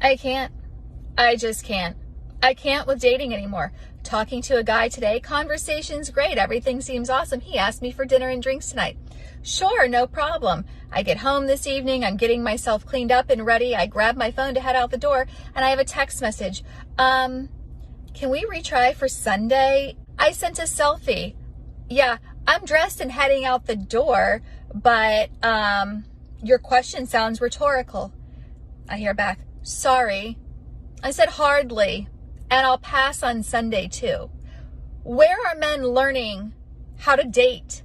I can't. I just can't. I can't with dating anymore. Talking to a guy today, conversation's great. Everything seems awesome. He asked me for dinner and drinks tonight. Sure, no problem. I get home this evening. I'm getting myself cleaned up and ready. I grab my phone to head out the door and I have a text message. Can we retry for Sunday? I sent a selfie. Yeah, I'm dressed and heading out the door, but your question sounds rhetorical. I hear back, sorry. I said hardly, and I'll pass on Sunday too. Where are men learning how to date?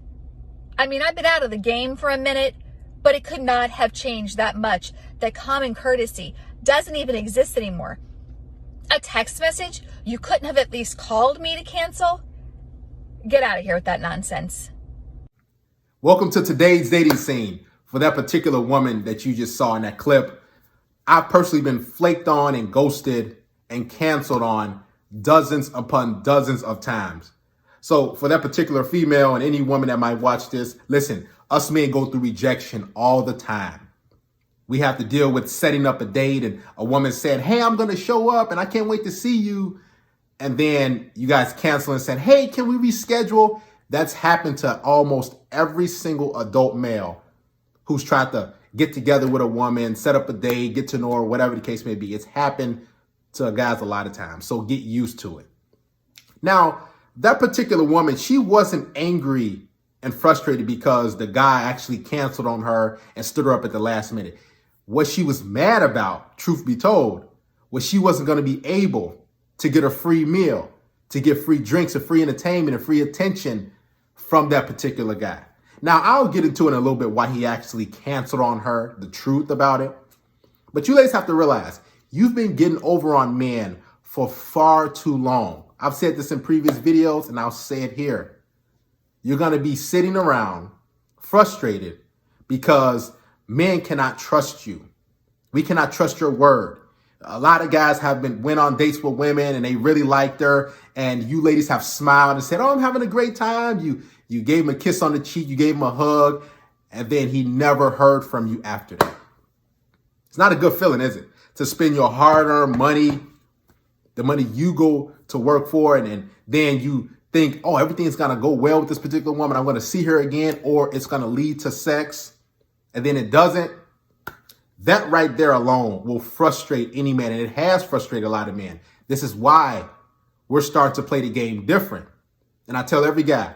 I mean, I've been out of the game for a minute, but it could not have changed that much. That common courtesy doesn't even exist anymore. A text message? You couldn't have at least called me to cancel? Get out of here with that nonsense. Welcome to today's dating scene. For that particular woman that you just saw in that clip, I've personally been flaked on and ghosted and canceled on dozens upon dozens of times. So for that particular female and any woman that might watch this, listen, us men go through rejection all the time. We have to deal with setting up a date and a woman said, hey, I'm going to show up and I can't wait to see you. And then you guys cancel and said, hey, can we reschedule? That's happened to almost every single adult male who's tried to get together with a woman, set up a date, get to know her, whatever the case may be. It's happened to guys a lot of times. So get used to it. Now, that particular woman, she wasn't angry and frustrated because the guy actually canceled on her and stood her up at the last minute. What she was mad about, truth be told, was she wasn't going to be able to get a free meal, to get free drinks, and free entertainment, and free attention from that particular guy. Now, I'll get into it in a little bit why he actually canceled on her, the truth about it. But you ladies have to realize, you've been getting over on men for far too long. I've said this in previous videos, and I'll say it here. You're going to be sitting around frustrated because men cannot trust you. We cannot trust your word. A lot of guys went on dates with women and they really liked her, and you ladies have smiled and said, oh, I'm having a great time. You gave him a kiss on the cheek, you gave him a hug, and then he never heard from you after that. It's not a good feeling, is it? To spend your hard-earned money, the money you go to work for, and then you think, oh, everything's going to go well with this particular woman. I'm going to see her again, or it's going to lead to sex, and then it doesn't. That right there alone will frustrate any man, and it has frustrated a lot of men. This is why we're starting to play the game different. And I tell every guy,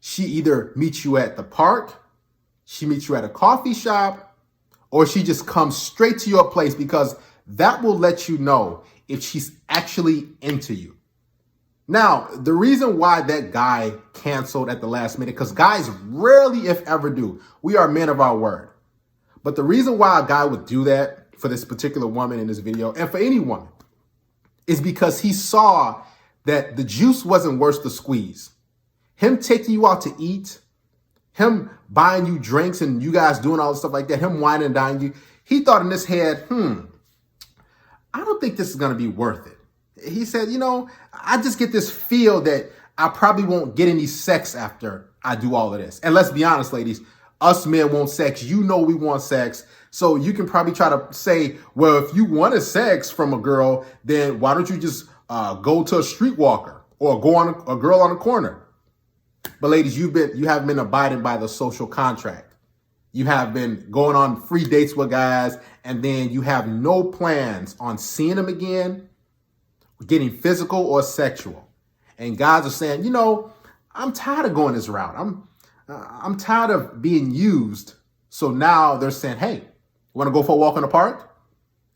she either meets you at the park, she meets you at a coffee shop, or she just comes straight to your place, because that will let you know if she's actually into you. Now, the reason why that guy canceled at the last minute, because guys rarely, if ever, do. We are men of our word. But the reason why a guy would do that for this particular woman in this video, and for any woman, is because he saw that the juice wasn't worth the squeeze. Him taking you out to eat, him buying you drinks and you guys doing all this stuff like that, him whining and dining you, he thought in his head, I don't think this is going to be worth it. He said, I just get this feel that I probably won't get any sex after I do all of this. And let's be honest, ladies, us men want sex. You know we want sex. So you can probably try to say, well, if you wanted sex from a girl, then why don't you just go to a streetwalker or go on a girl on a corner? But ladies, you have been abiding by the social contract. You have been going on free dates with guys, and then you have no plans on seeing them again, getting physical or sexual. And guys are saying, I'm tired of going this route. I'm tired of being used. So now they're saying, hey, you want to go for a walk in the park?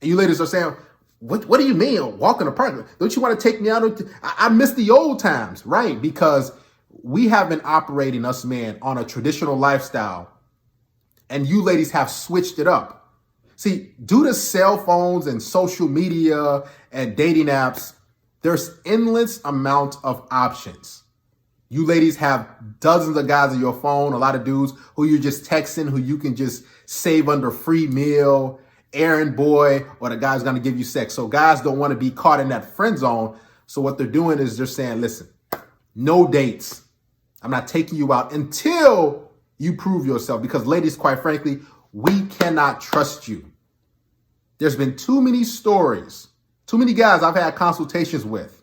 And you ladies are saying, what do you mean walk in the park? Don't you want to take me out? I miss the old times, right? Because we have been operating, us men, on a traditional lifestyle, and you ladies have switched it up. See, due to cell phones and social media and dating apps, there's endless amount of options. You ladies have dozens of guys on your phone, a lot of dudes who you're just texting, who you can just save under free meal, errand boy, or the guy's going to give you sex. So guys don't want to be caught in that friend zone. So what they're doing is they're saying, listen, no dates. I'm not taking you out until you prove yourself, because ladies, quite frankly, we cannot trust you. There's been too many stories, too many guys I've had consultations with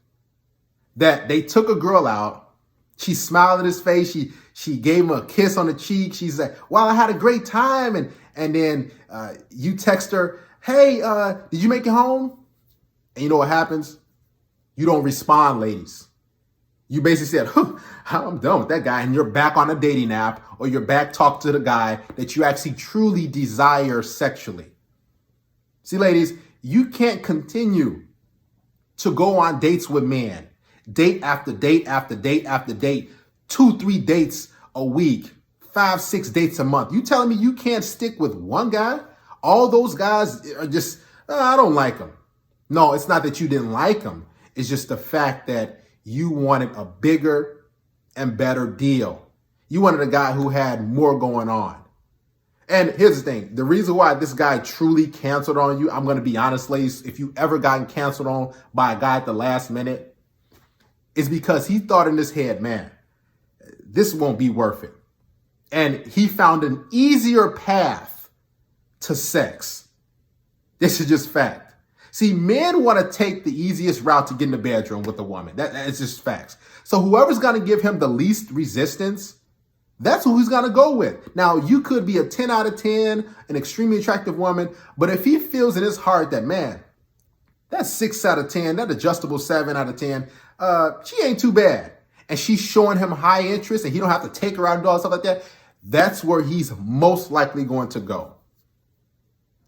that they took a girl out. She smiled in his face. She gave him a kiss on the cheek. She's like, "Wow, I had a great time." And then you text her, "Hey, did you make it home?" And you know what happens? You don't respond, ladies. You basically said, "I'm done with that guy," and you're back on a dating app, or you're back talking to the guy that you actually truly desire sexually. See, ladies, you can't continue to go on dates with men, date after date after date after date, 2-3 dates a week, 5-6 dates a month. You telling me you can't stick with one guy? All those guys are just, I don't like them. No, it's not that you didn't like them. It's just the fact that you wanted a bigger and better deal. You wanted a guy who had more going on. And here's the thing. The reason why this guy truly canceled on you, I'm going to be honest, ladies, if you ever gotten canceled on by a guy at the last minute, is because he thought in his head, man, this won't be worth it. And he found an easier path to sex. This is just fact. See, men want to take the easiest route to get in the bedroom with a woman. That's just facts. So whoever's going to give him the least resistance, that's who he's going to go with. Now, you could be a 10 out of 10, an extremely attractive woman, but if he feels in his heart that, man, that's 6 out of 10, that adjustable 7 out of 10, she ain't too bad, and she's showing him high interest and he don't have to take her out and do all stuff like that, that's where he's most likely going to go.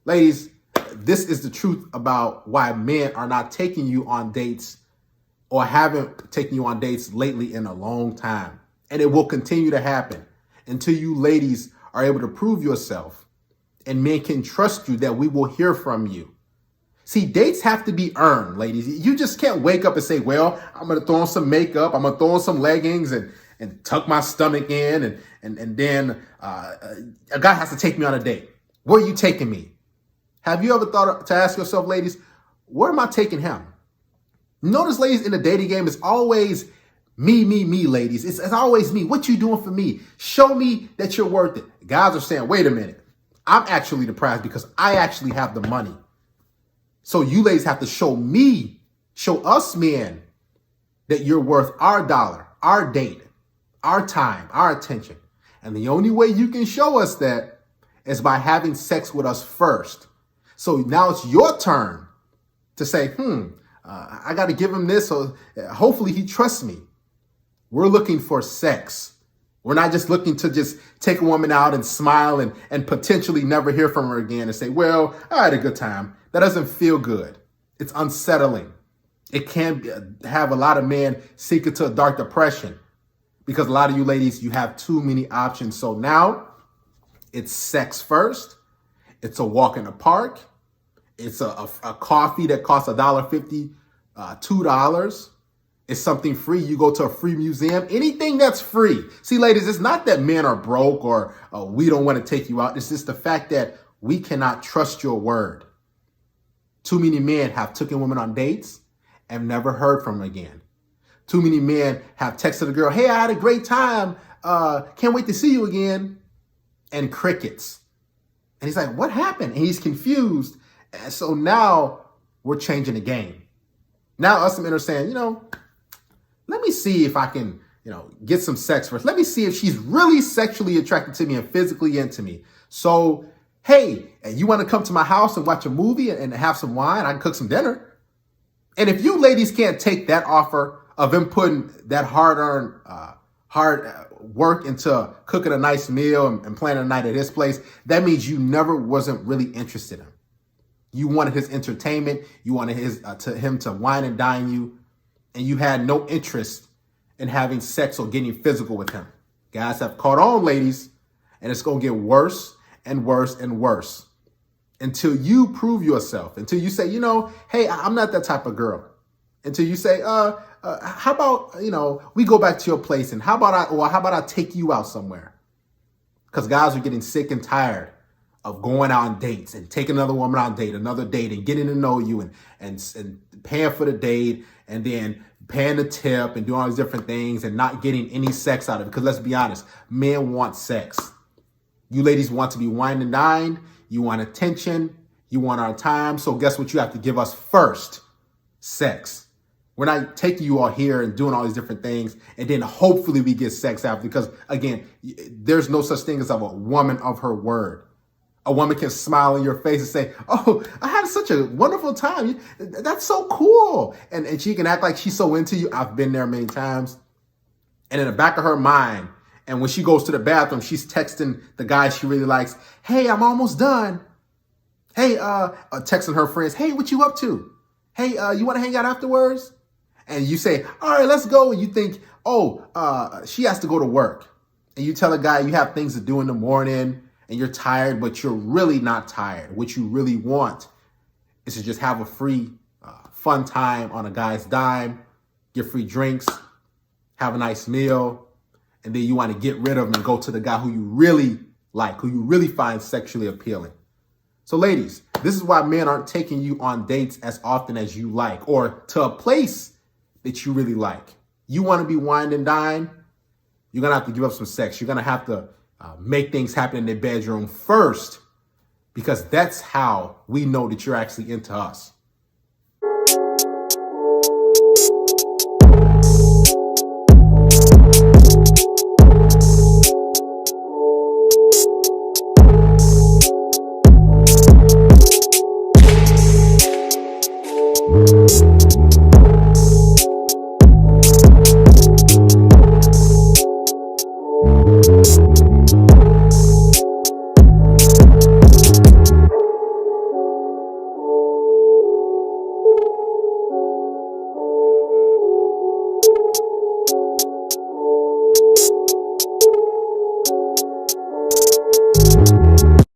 Ladies, this is the truth about why men are not taking you on dates or haven't taken you on dates lately in a long time. And it will continue to happen until you ladies are able to prove yourself and men can trust you that we will hear from you. See, dates have to be earned, ladies. You just can't wake up and say, well, I'm going to throw on some makeup. I'm going to throw on some leggings and tuck my stomach in. And then a guy has to take me on a date. Where are you taking me? Have you ever thought to ask yourself, ladies, where am I taking him? Notice, ladies, in the dating game, it's always me, ladies. It's always me. What you doing for me? Show me that you're worth it. Guys are saying, wait a minute. I'm actually the prize because I actually have the money. So you ladies have to show us men that you're worth our dollar, our date, our time, our attention. And the only way you can show us that is by having sex with us first. So now it's your turn to say, I got to give him this. So hopefully he trusts me. We're looking for sex. We're not just looking to just take a woman out and smile and potentially never hear from her again and say, well, I had a good time. That doesn't feel good. It's unsettling. It can have a lot of men sink into a dark depression because a lot of you ladies, you have too many options. So now it's sex first. It's a walk in the park. It's a coffee that costs $1.50, $2. It's something free. You go to a free museum, anything that's free. See, ladies, it's not that men are broke or we don't want to take you out. It's just the fact that we cannot trust your word. Too many men have taken women on dates and never heard from them again. Too many men have texted a girl, hey, I had a great time. Can't wait to see you again. And crickets. And he's like, what happened? And he's confused. And so now we're changing the game. Now us men are saying, let me see if I can, get some sex first. Let me see if she's really sexually attracted to me and physically into me. So, hey, you want to come to my house and watch a movie and have some wine? I can cook some dinner. And if you ladies can't take that offer of him putting that hard-earned, hard work into cooking a nice meal and planning a night at his place, that means you never wasn't really interested in him. You wanted his entertainment. You wanted him to wine and dine you. And you had no interest in having sex or getting physical with him. Guys have caught on, ladies, and it's going to get worse and worse and worse until you prove yourself, until you say, hey, I'm not that type of girl. Until you say, how about, we go back to your place and how about I take you out somewhere? Because guys are getting sick and tired of going out on dates and taking another woman on another date and getting to know you and paying for the date and then paying the tip and doing all these different things and not getting any sex out of it. Because let's be honest, men want sex. You ladies want to be wined and dined. You want attention. You want our time. So guess what you have to give us first? Sex. We're not taking you all here and doing all these different things, and then hopefully we get sex after, because again, there's no such thing as a woman of her word. A woman can smile in your face and say, oh, I had such a wonderful time. That's so cool. And she can act like she's so into you. I've been there many times. And in the back of her mind, and when she goes to the bathroom, she's texting the guy she really likes, hey, I'm almost done. Hey, texting her friends, hey, what you up to? Hey, you want to hang out afterwards? And you say, all right, let's go. And you think, she has to go to work. And you tell a guy you have things to do in the morning and you're tired, but you're really not tired. What you really want is to just have a free, fun time on a guy's dime, get free drinks, have a nice meal, and then you want to get rid of him and go to the guy who you really like, who you really find sexually appealing. So ladies, this is why men aren't taking you on dates as often as you like, or to a place that you really like. You want to be wined and dined, you're going to have to give up some sex. You're going to have to make things happen in the bedroom first, because that's how we know that you're actually into us.